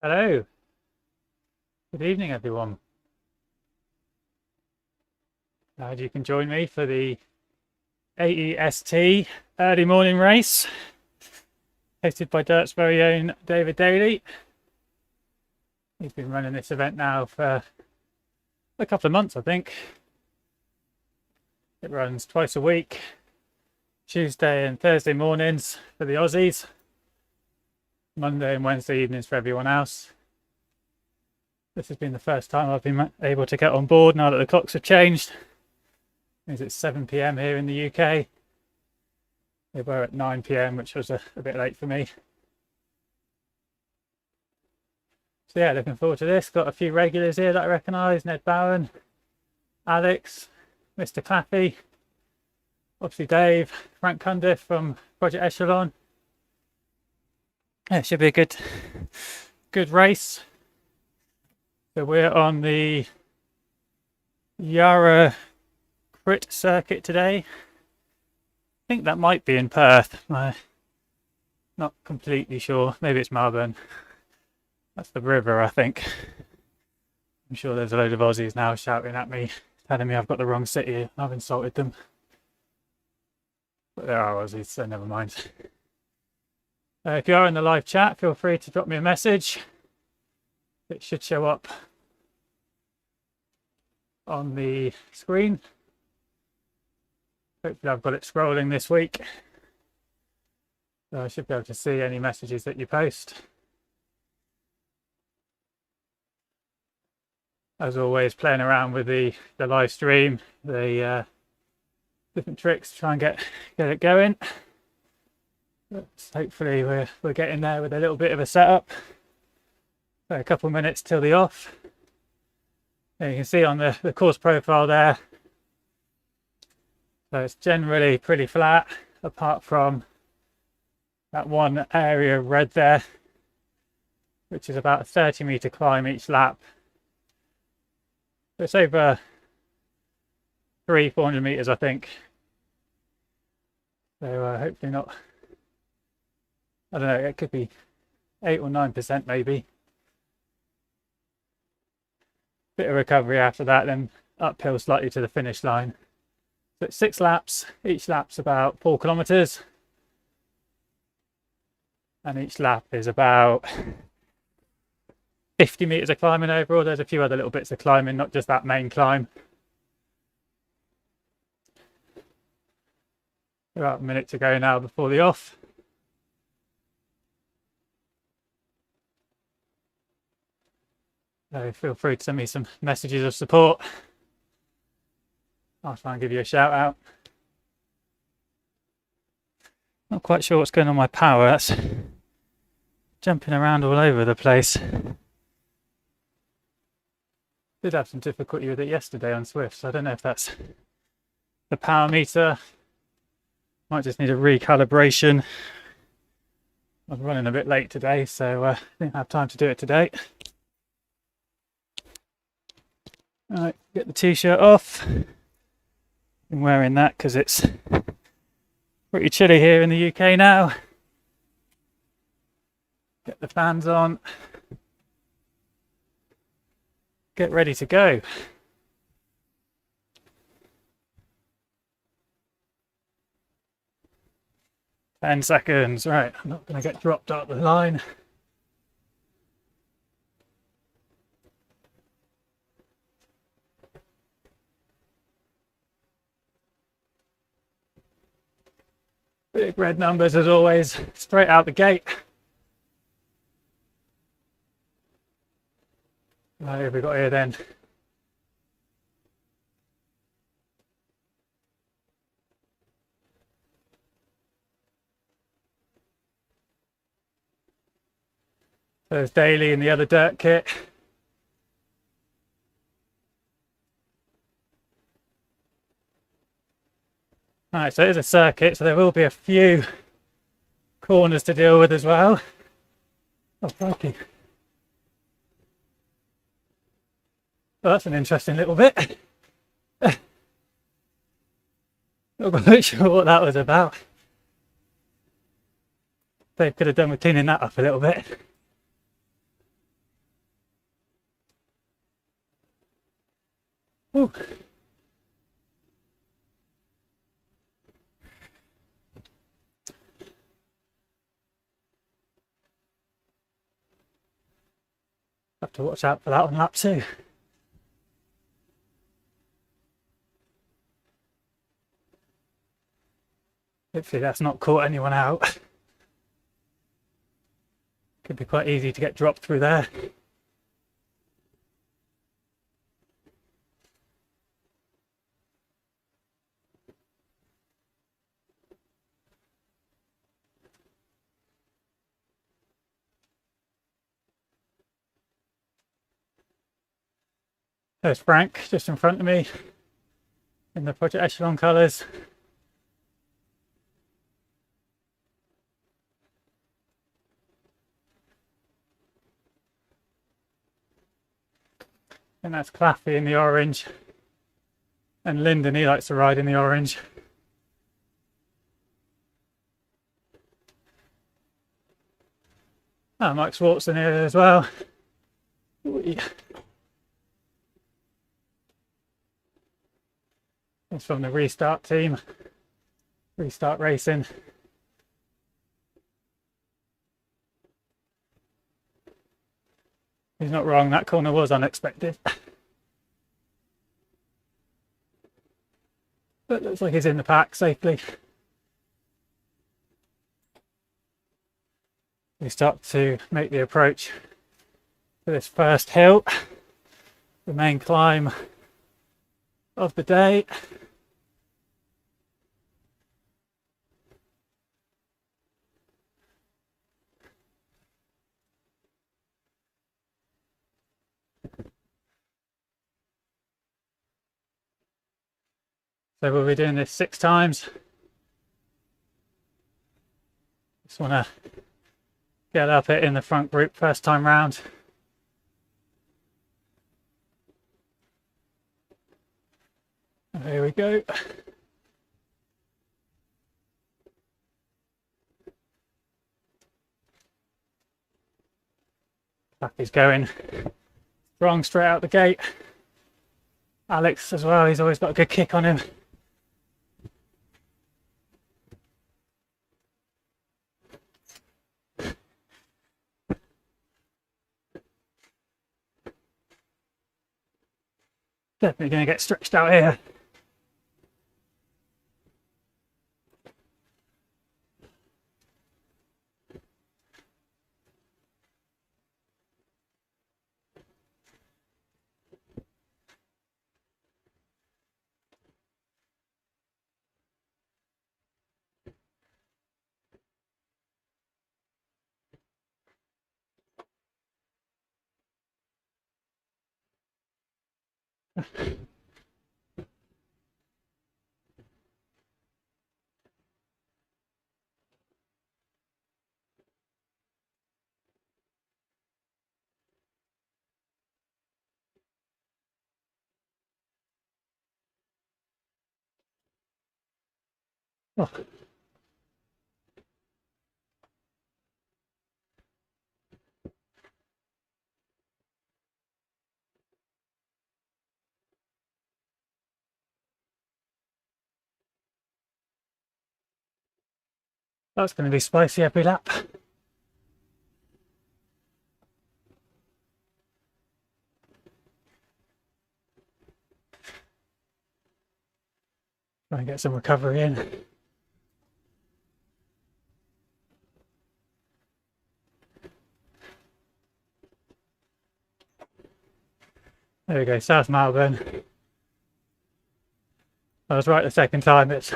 Hello, good evening everyone. You can join me for the AEST early morning race, hosted by Dirt's very own David Daly. He's been running this event now for a couple of months, I think. It runs twice a week, Tuesday and Thursday mornings for the Aussies, Monday and Wednesday evenings for everyone else. This has been the first time I've been able to get on board now that the clocks have changed. It's 7 PM here in the UK. They were at 9 PM, which was a bit late for me. So yeah, looking forward to this. Got a few regulars here that I recognise. Ned Bowen, Alex, Mr. Claffey, obviously Dave, Frank Cundiff from Project Echelon. Yeah, it should be a good race. So we're on the Yarra Crit Circuit today. I think that might be in Perth. I'm not completely sure. Maybe it's Melbourne. That's the river, I think. I'm sure there's a load of Aussies now shouting at me, telling me I've got the wrong city. I've insulted them. But there are Aussies, so never mind. If you are in the live chat, feel free to drop me a message. It should show up on the screen. Hopefully I've got it scrolling this week, so I should be able to see any messages that you post. As always, playing around with the live stream, the different tricks to try and get it going. But hopefully we're getting there with a little bit of a setup. So a couple of minutes till the off. And you can see on the course profile there. So it's generally pretty flat, apart from that one area of red there, which is about a 30-meter climb each lap. So it's over 400 meters, I think. So hopefully not, I don't know, it could be 8 or 9% maybe. Bit of recovery after that, then uphill slightly to the finish line. So it's 6 laps, each lap's about 4 kilometers, and each lap is about 50 meters of climbing overall. There's a few other little bits of climbing, not just that main climb. About a minute to go now before the off. So feel free to send me some messages of support. I'll try and give you a shout out. Not quite sure what's going on with my power. That's jumping around all over the place. Did have some difficulty with it yesterday on Swift, so I don't know if that's the power meter. Might just need a recalibration. I was running a bit late today, so didn't have time to do it today. Alright, get the t-shirt off. I'm wearing that because it's pretty chilly here in the UK now. Get the fans on. Get ready to go. Ten seconds. Right, I'm not going to get dropped out the line. Big red numbers as always, straight out the gate. What have we got here then? There's Daly in the other dirt kit. Alright, so it is a circuit, so there will be a few corners to deal with as well. Oh, crikey. Well, that's an interesting little bit. Not quite sure what that was about. They could have done with cleaning that up a little bit. Ooh. Have to watch out for that on lap 2. Hopefully that's not caught anyone out. Could be quite easy to get dropped through there. There's Frank just in front of me in the Project Echelon colours. And that's Claffey in the orange. And Lyndon, he likes to ride in the orange. Oh, Mike Swartzen here as well. It's from the Restart team. Restart Racing. He's not wrong, that corner was unexpected. But looks like he's in the pack safely. We start to make the approach to this first hill, the main climb of the day. So we'll be doing this 6 times. Just want to get up it in the front group first time round. There we go. Back he's going strong straight out the gate. Alex as well, he's always got a good kick on him. Definitely going to get stretched out here. Oh. That's going to be spicy every lap. Try and get some recovery in. There we go, South Melbourne. I was right the second time, it's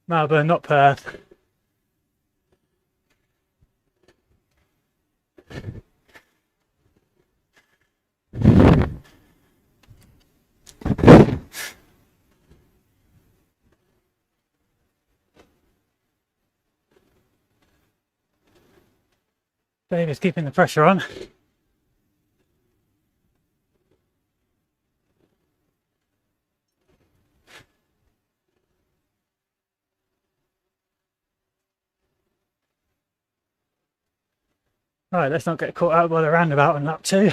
Melbourne, not Perth. Dave is keeping the pressure on. Right, let's not get caught out by the roundabout on lap 2.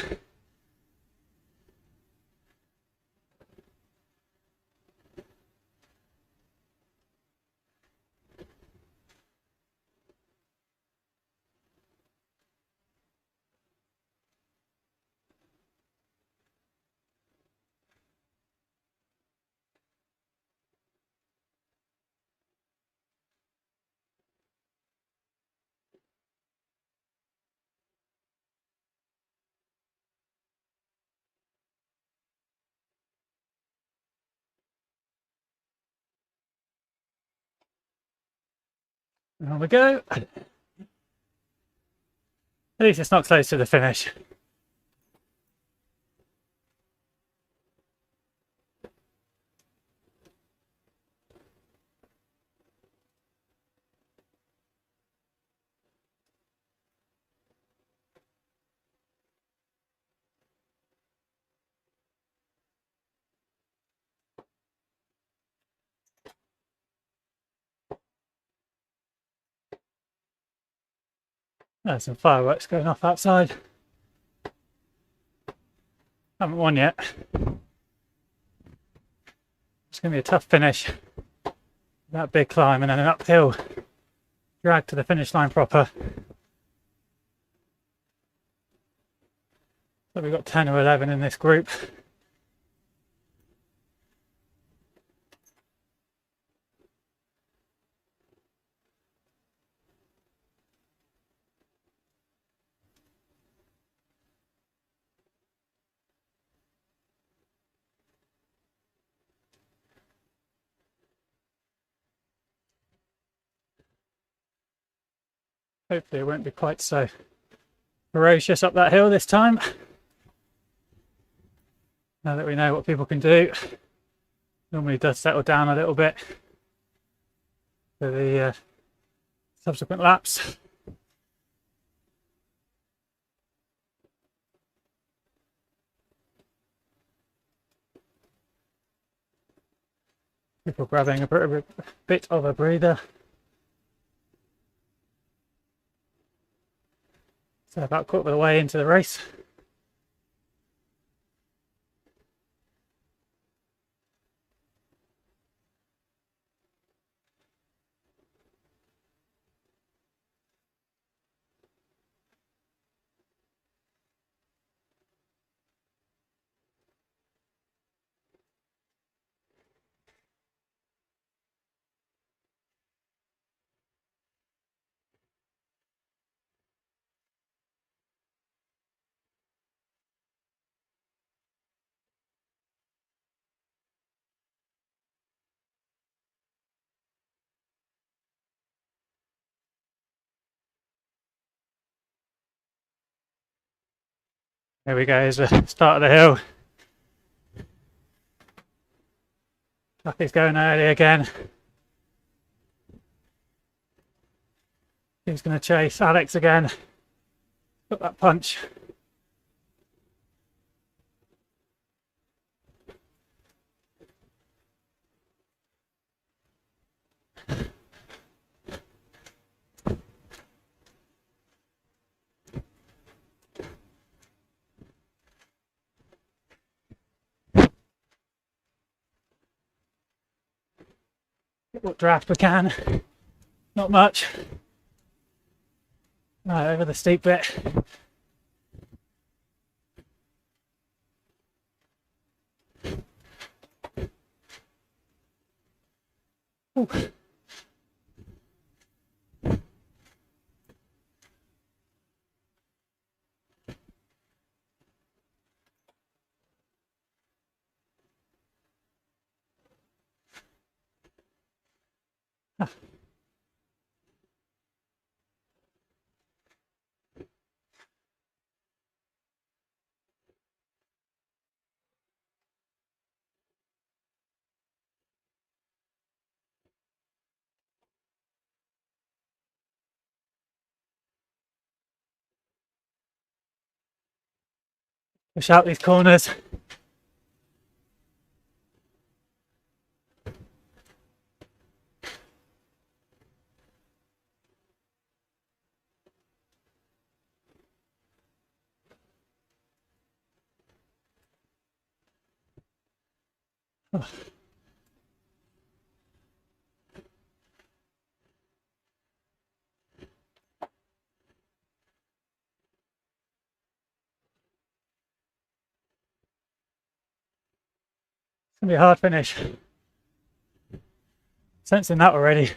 And on we go. At least it's not close to the finish. There's some fireworks going off outside. Haven't won yet. It's going to be a tough finish. That big climb and then an uphill drag to the finish line proper. So we've got 10 or 11 in this group. Hopefully it won't be quite so ferocious up that hill this time. Now that we know what people can do. Normally does settle down a little bit for the subsequent laps. People grabbing a bit of a breather. So about a quarter of the way into the race. There we go, here's the start of the hill. Duffy's going early again. He's going to chase Alex again. Got that punch. Get what draft we can. Not much. Right, over the steep bit. Ooh. Ah. Push out these corners. Oh. It's going to be a hard finish. Sensing that already.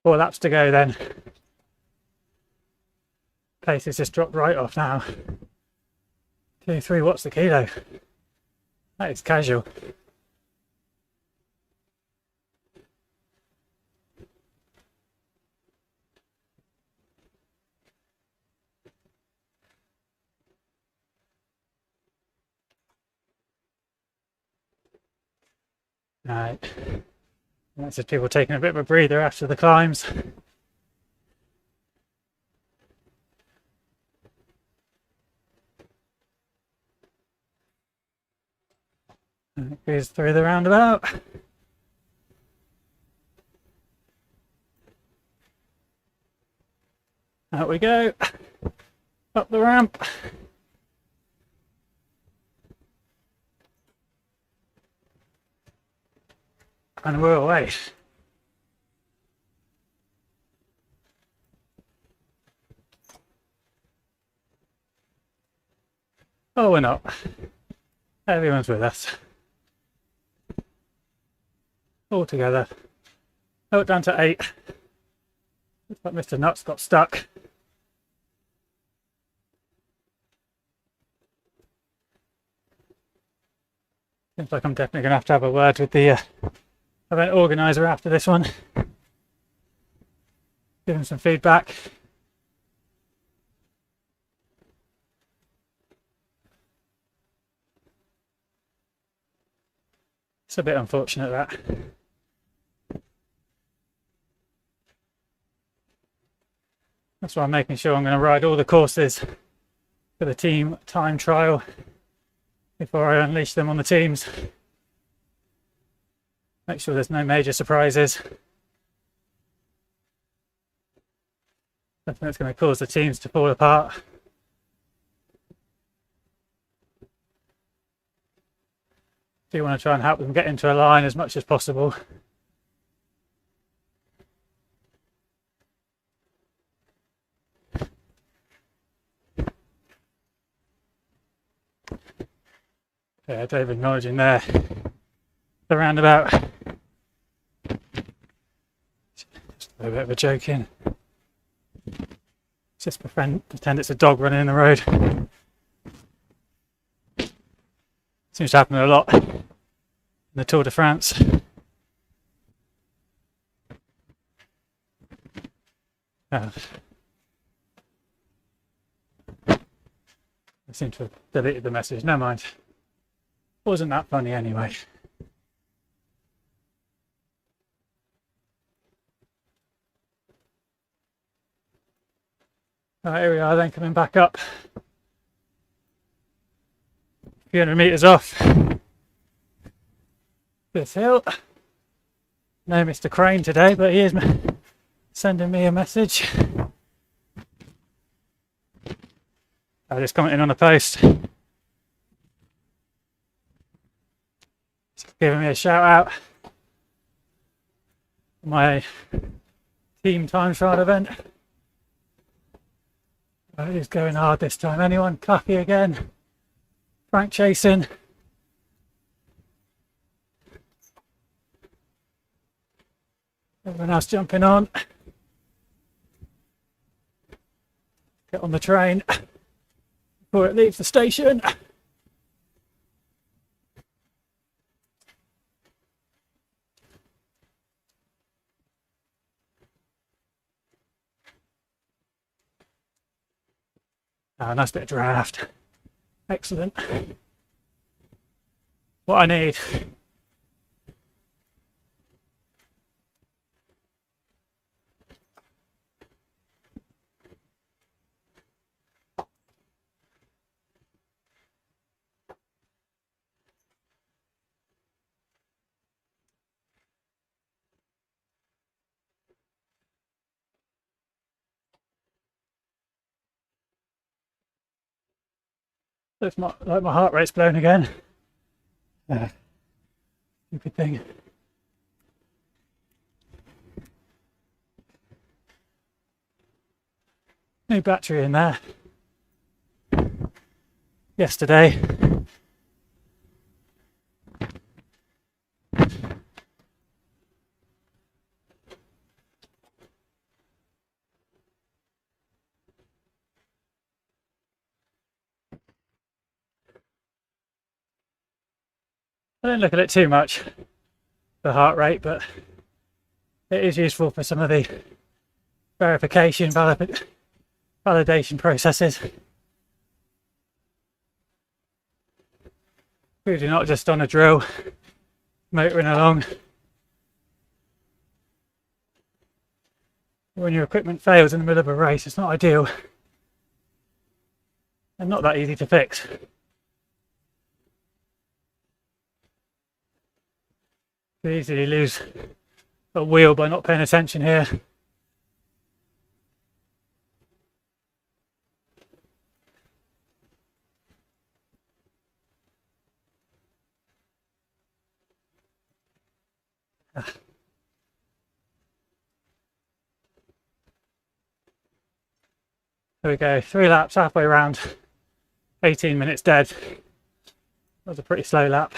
4 laps to go then. Pace has just dropped right off now. 23 watts the kilo. That is casual. Right. That's just people taking a bit of a breather after the climbs. And it goes through the roundabout. Out we go. Up the ramp. And we're away. Oh, we're not. Everyone's with us. All together. Oh, down to 8. Looks like Mr. Nuts got stuck. Seems like I'm definitely going to have a word with the event organiser after this one. Give him some feedback. It's a bit unfortunate that. That's why I'm making sure I'm going to ride all the courses for the team time trial before I unleash them on the teams. Make sure there's no major surprises. Nothing that's going to cause the teams to fall apart. Do want to try and help them get into a line as much as possible. Yeah, David acknowledging there the roundabout. Just a bit of a joke in. Just pretend it's a dog running in the road. Seems to happen a lot in the Tour de France. I seem to have deleted the message. Never mind. Wasn't that funny anyway. Right, here we are then, coming back up. A few hundred metres off this hill. No Mr. Crane today, but he is sending me a message. I just commenting on a post. Just giving me a shout out. My team time trial event. Who's going hard this time? Anyone? Clappy again. Frank chasing. Everyone else jumping on. Get on the train before it leaves the station. Oh, nice bit of draft. Excellent. What I need. Looks like my heart rate's blown again. Stupid thing. New battery in there. Yesterday. I don't look at it too much, the heart rate, but it is useful for some of the verification, validation processes. If you're not just on a drill, motoring along. When your equipment fails in the middle of a race, it's not ideal and not that easy to fix. You easily lose a wheel by not paying attention here. There we go, 3 laps, halfway around, 18 minutes dead. That was a pretty slow lap.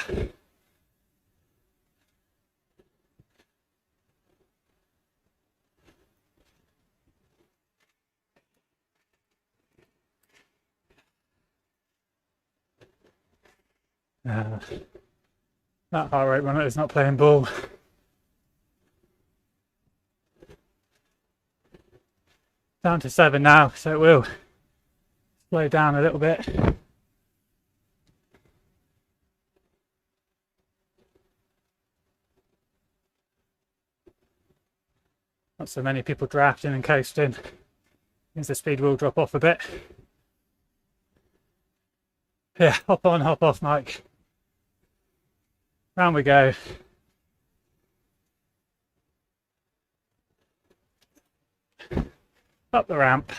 That heart rate monitor is not playing ball. Down to 7 now, so it will slow down a little bit. Not so many people drafting and coasting. Means the speed will drop off a bit. Yeah, hop on, hop off, Mike. Round we go. Up the ramp.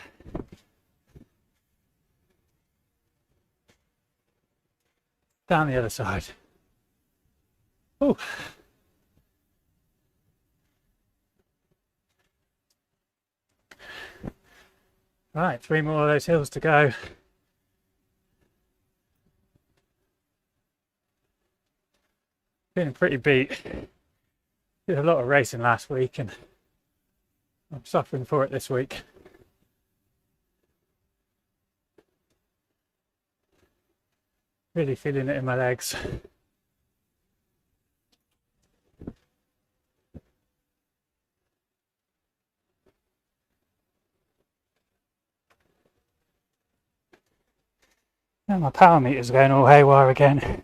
Down the other side. Ooh. Right, 3 more of those hills to go. Feeling pretty beat. Did a lot of racing last week and I'm suffering for it this week. Really feeling it in my legs. Now my power meter's going all haywire again.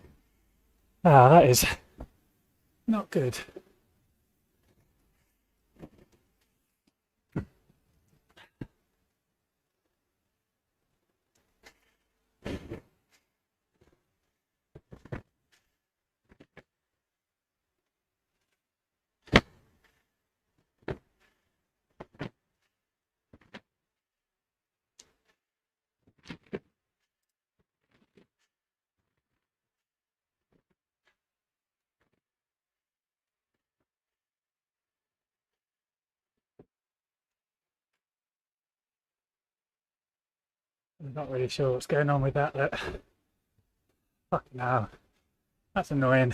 Ah, that is not good. I'm not really sure what's going on with that. Look. Fucking hell. That's annoying.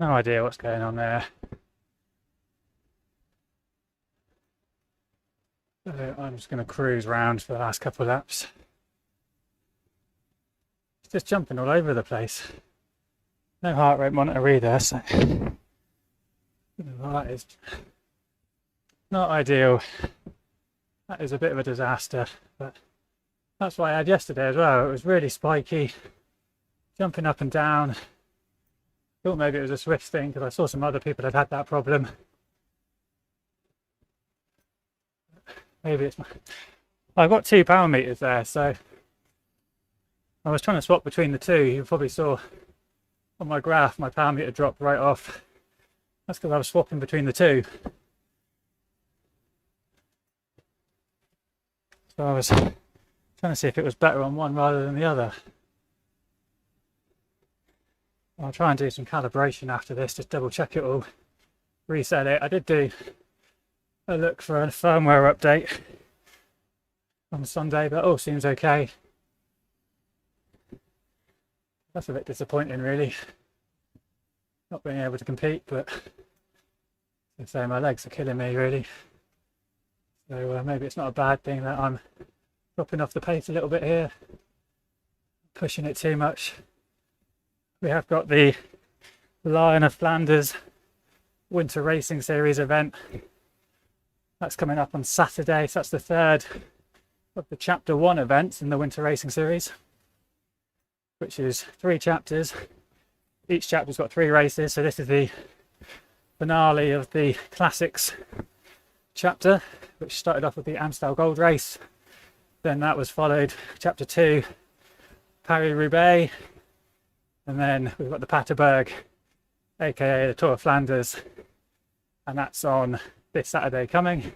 No idea what's going on there. So I'm just going to cruise around for the last couple of laps. It's just jumping all over the place. No heart rate monitor either, so that is not ideal. That is a bit of a disaster, but that's what I had yesterday as well. It was really spiky, jumping up and down. Thought maybe it was a Swift thing because I saw some other people had that problem. Maybe it's I've got 2 power meters there, so I was trying to swap between the two. You probably saw on my graph my power meter dropped right off. That's because I was swapping between the two. So I was trying to see if it was better on one rather than the other. I'll try and do some calibration after this, just double check it all, reset it. I did do a look for a firmware update on Sunday, but all seems okay. That's a bit disappointing really, not being able to compete, but as I say, my legs are killing me really. So maybe it's not a bad thing that I'm dropping off the pace a little bit here, pushing it too much. We have got the Lion of Flanders Winter Racing Series event. That's coming up on Saturday, so that's the third of the Chapter 1 events in the Winter Racing Series, which is 3 chapters. Each chapter's got 3 races, so this is the finale of the Classics chapter, which started off with the Amstel Gold Race. Then that was followed, Chapter 2, Paris-Roubaix, and then we've got the Paterberg, aka the Tour of Flanders, and that's on this Saturday coming,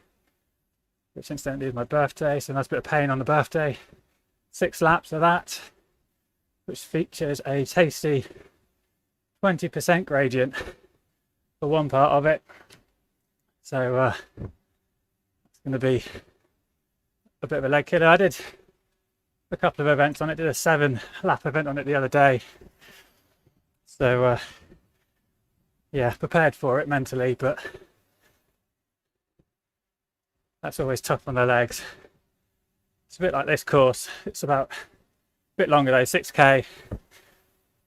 which incidentally is my birthday, so that's a bit of pain on the birthday. 6 laps of that, which features a tasty 20% gradient for one part of it. So it's going to be a bit of a leg killer. I did a couple of events on it, did a 7-lap event on it the other day. So yeah, prepared for it mentally, but that's always tough on the legs. It's a bit like this course. It's about a bit longer though, 6k,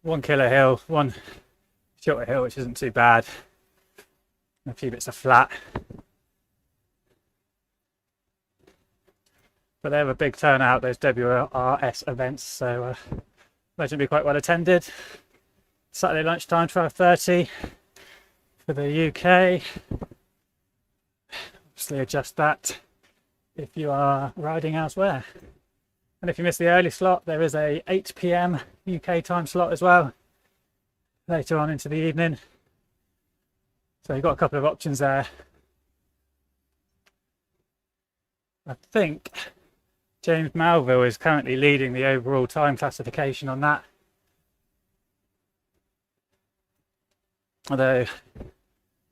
1 killer hill, 1 shorter hill, which isn't too bad, and a few bits of flat. But they have a big turnout, those WRS events, so imagine it'll be quite well attended. Saturday lunchtime, 12:30 for the UK. Obviously adjust that if you are riding elsewhere. And if you miss the early slot, there is a 8 PM UK time slot as well, later on into the evening. So you've got a couple of options there. I think James Melville is currently leading the overall time classification on that. Although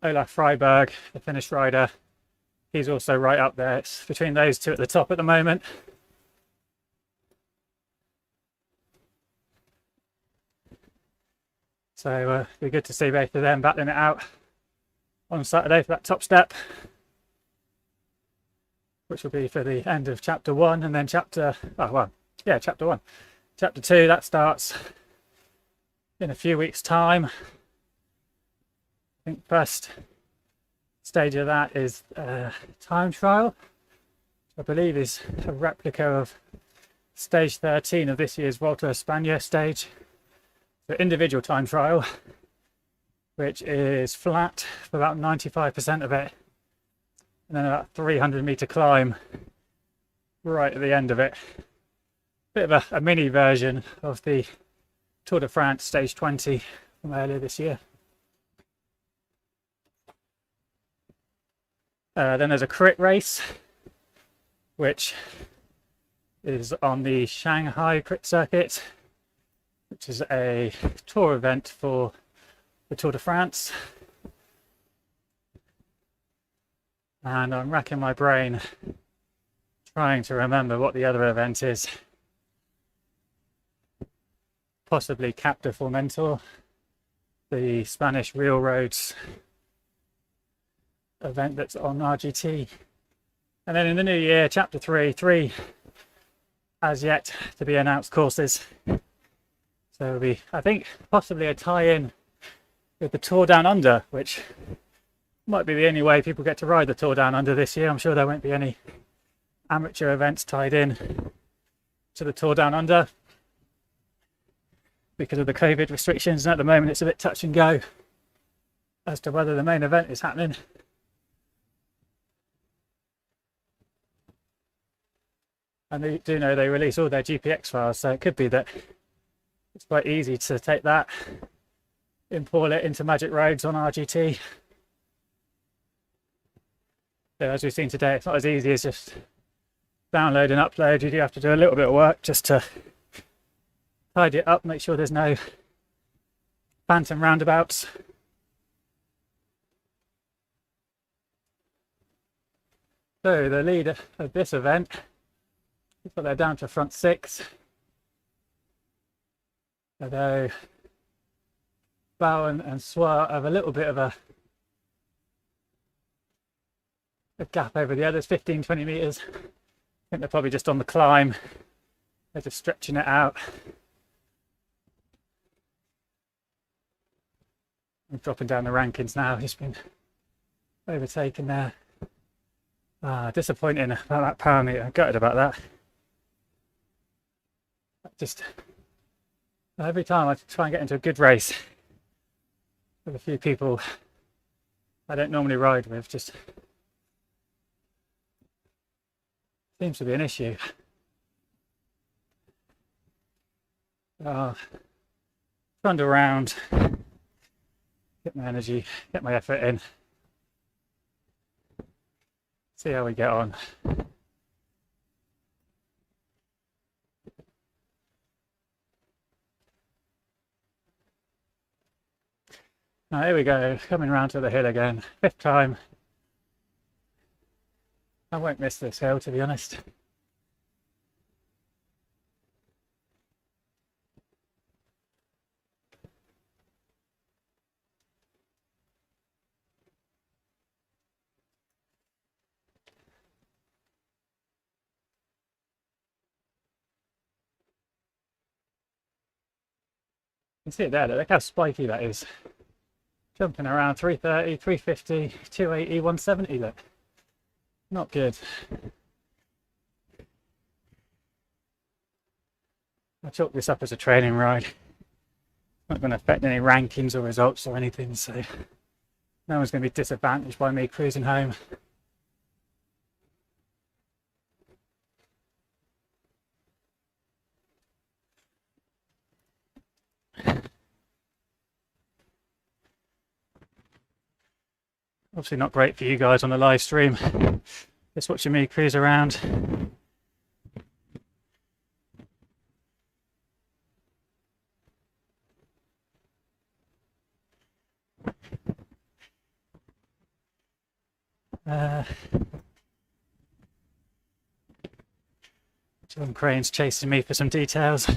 Olaf Freiberg, the Finnish rider, he's also right up there. It's between those two at the top at the moment. So it'll be good to see both of them battling it out on Saturday for that top step, which will be for the end of Chapter 1, and then Chapter 1. Chapter 2, that starts in a few weeks' time. I think first stage of that is time trial, which I believe is a replica of stage 13 of this year's Volta a España stage. The individual time trial, which is flat for about 95% of it, and then about 300-meter climb right at the end of it. Bit of a mini version of the Tour de France stage 20 from earlier this year. Then there's a crit race, which is on the Shanghai Crit Circuit, which is a tour event for the Tour de France. And I'm racking my brain trying to remember what the other event is. Possibly Cap de Formentor. the Spanish Real Roads event that's on RGT. And then in the new year, chapter 3 as yet to be announced courses. So it'll be, I think, possibly a tie-in with the Tour Down Under, which might be the only way people get to ride the Tour Down Under this year. I'm sure there won't be any amateur events tied in to the Tour Down Under because of the COVID restrictions, and at the moment it's a bit touch and go as to whether the main event is happening. And they do know they release all their GPX files, so it could be that it's quite easy to take that, import it into Magic Roads on RGT. So as we've seen today, it's not as easy as just download and upload. You do have to do a little bit of work just to tidy it up, make sure there's no phantom roundabouts. So the leader of this event, but they're down to front 6. Although Bowen and Swart have a little bit of a gap over the others, 15-20 meters. I think they're probably just on the climb. They're just stretching it out. I'm dropping down the rankings now. He's been overtaken there. Disappointing about that power meter. I'm gutted about that. Just every time I try and get into a good race with a few people I don't normally ride with, just seems to be an issue. Wander around, get my energy, get my effort in, see how we get on. Now here we go, coming round to the hill again, 5th time. I won't miss this hill, to be honest. You can see it there, look how spiky that is. Jumping around 330, 350, 280, 170, look. Not good. I chalk this up as a training ride. It's not going to affect any rankings or results or anything, so no one's going to be disadvantaged by me cruising home. Obviously not great for you guys on the live stream, just watching me cruise around. John Crane's chasing me for some details.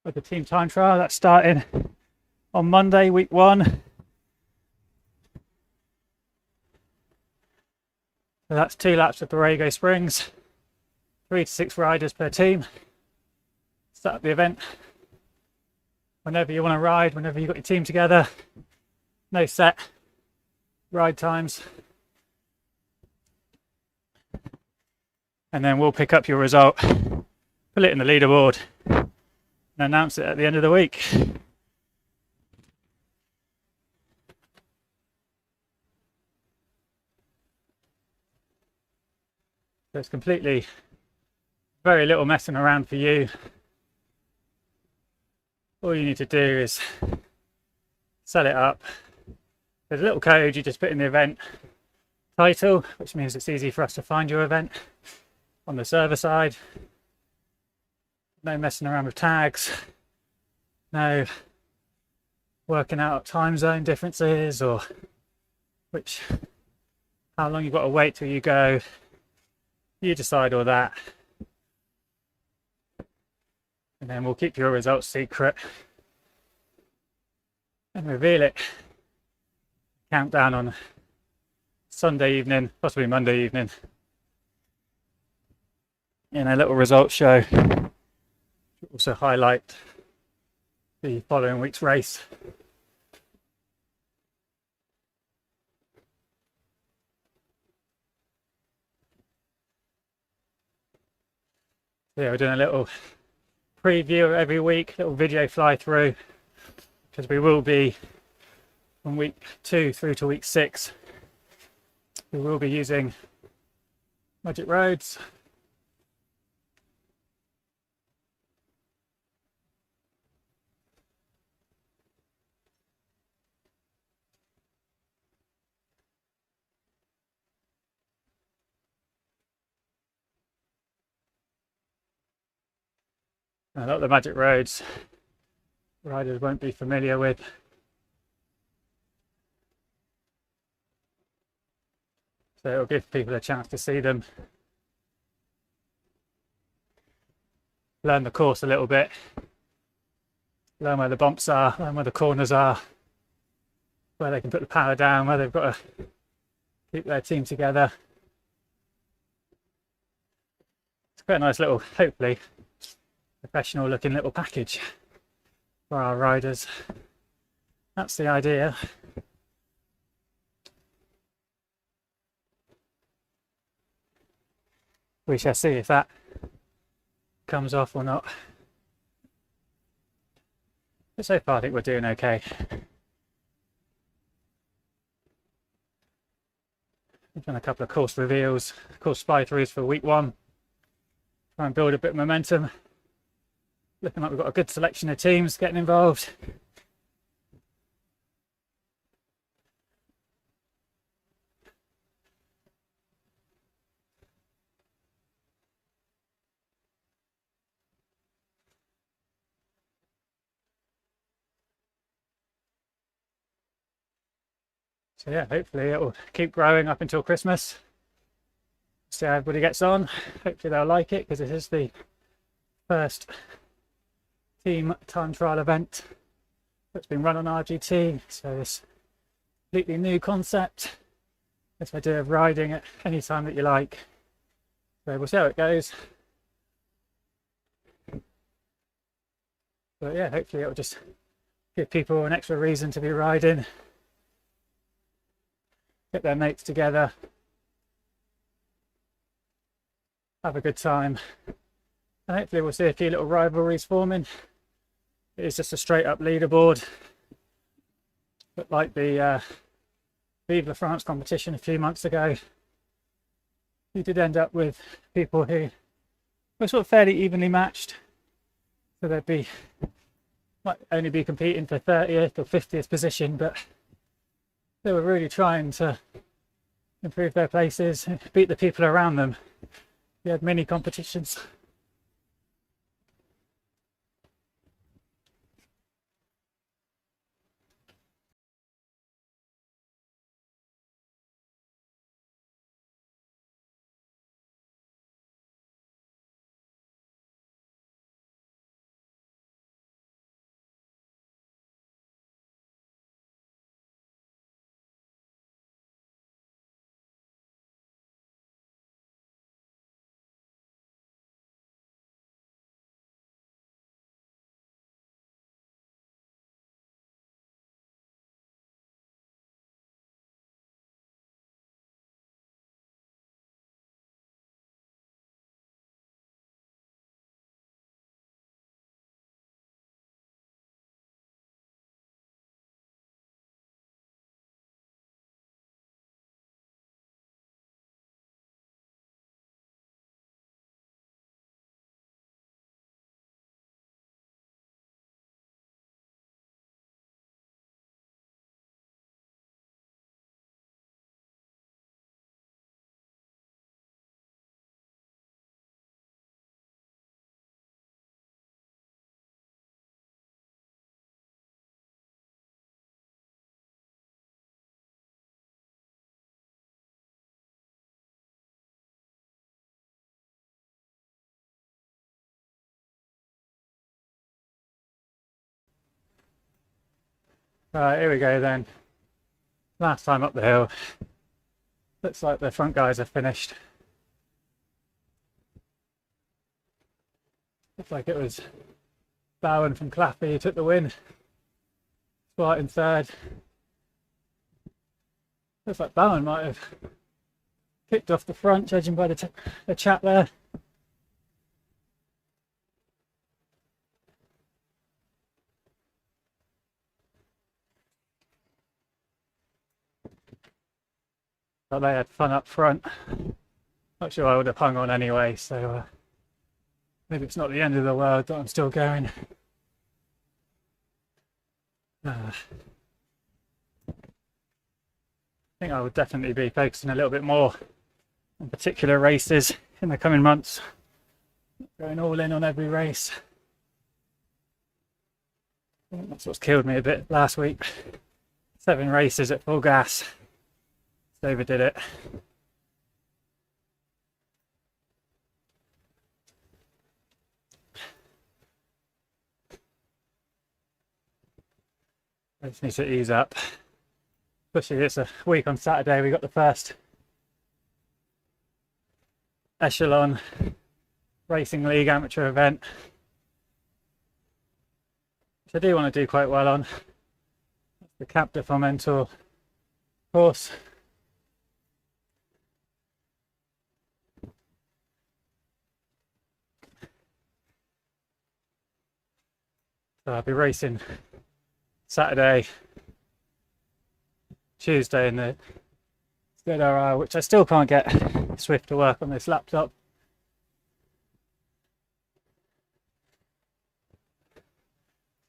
With the team time trial, that's starting on Monday, week 1. So that's 2 laps of Borrego Springs, 3 to 6 riders per team. Start the event whenever you want to ride, whenever you've got your team together. No set ride times. And then we'll pick up your result, put it in the leaderboard, and announce it at the end of the week. So it's completely, very little messing around for you. All you need to do is set it up. There's a little code you just put in the event title, which means it's easy for us to find your event on the server side. No messing around with tags, no working out time zone differences or which how long you've got to wait till you go, you decide all that. And then we'll keep your results secret and reveal it. Countdown on Sunday evening, possibly Monday evening, in a little results show. Also highlight the following week's race. Yeah, we're doing a little preview every week, little video fly through, because we will be from week 2 through to week 6. We will be using Magic Roads. A lot of the Magic Roads riders won't be familiar with. So it'll give people a chance to see them, learn the course a little bit, learn where the bumps are, learn where the corners are, where they can put the power down, where they've got to keep their team together. It's quite a nice little, hopefully, professional looking little package for our riders. That's the idea. We shall see if that comes off or not. But so far I think we're doing okay. We've done a couple of course reveals, course fly-throughs for week 1. Try and build a bit of momentum. Looking like we've got a good selection of teams getting involved. So yeah, hopefully it will keep growing up until Christmas. See how everybody gets on. Hopefully they'll like it, because this is the first team time trial event that's been run on RGT. So this completely new concept, this idea of riding at any time that you like. So we'll see how it goes. But yeah, hopefully it'll just give people an extra reason to be riding. Get their mates together, have a good time, and hopefully we'll see a few little rivalries forming. It is just a straight up leaderboard, but like the Vive la France competition a few months ago, you did end up with people who were sort of fairly evenly matched. So they'd might only be competing for 30th or 50th position, but they were really trying to improve their places, beat the people around them. We had mini competitions. Right, here we go then. Last time up the hill. Looks like the front guys are finished. Looks like it was Bowen from Claffey who took the win. White in third. Looks like Bowen might have kicked off the front, judging by the chat there. But they had fun up front. Not sure I would have hung on anyway, so maybe it's not the end of the world that I'm still going. I think I would definitely be focusing a little bit more on particular races in the coming months. Going all in on every race. I think that's what's killed me a bit last week. 7 races at full gas. Overdid it. I just need to ease up. Especially it's a week on Saturday, we got the first Echelon Racing League amateur event, which I do want to do quite well on. That's the Cap de Fomentor course. So I'll be racing Saturday, Tuesday in the ZRR, which I still can't get Swift to work on this laptop.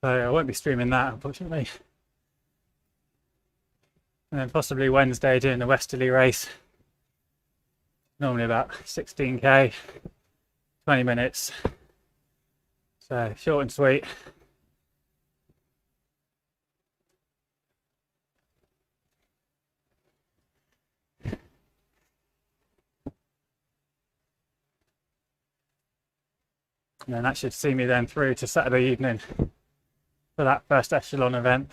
So I won't be streaming that, unfortunately. And then possibly Wednesday doing the Westerly race. Normally about 16k, 20 minutes. So short and sweet. And then that should see me then through to Saturday evening for that first Echelon event.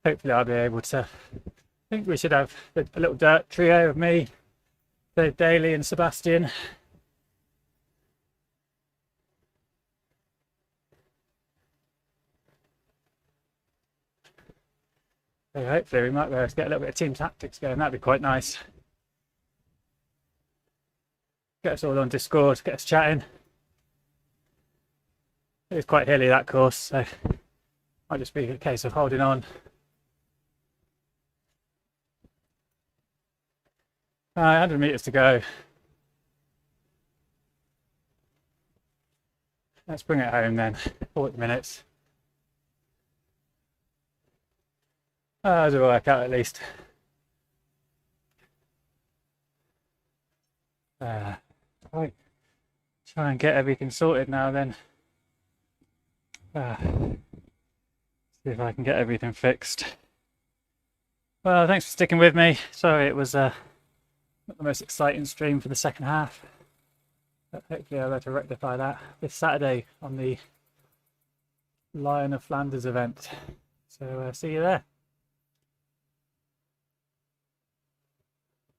Hopefully I'll be able to, I think we should have a little dirt trio of me, Dave Daly and Sebastian. So hopefully we might be able to get a little bit of team tactics going, that'd be quite nice. Get us all on Discord, get us chatting. It's quite hilly, that course, so might just be a case of holding on. 100 meters to go. Let's bring it home then, 40 minutes. It'll work out at least. Right. Try and get everything sorted now then. See if I can get everything fixed. Well, thanks for sticking with me. Sorry it was not the most exciting stream for the second half. But hopefully I'll be able to rectify that this Saturday on the Lion of Flanders event. So see you there.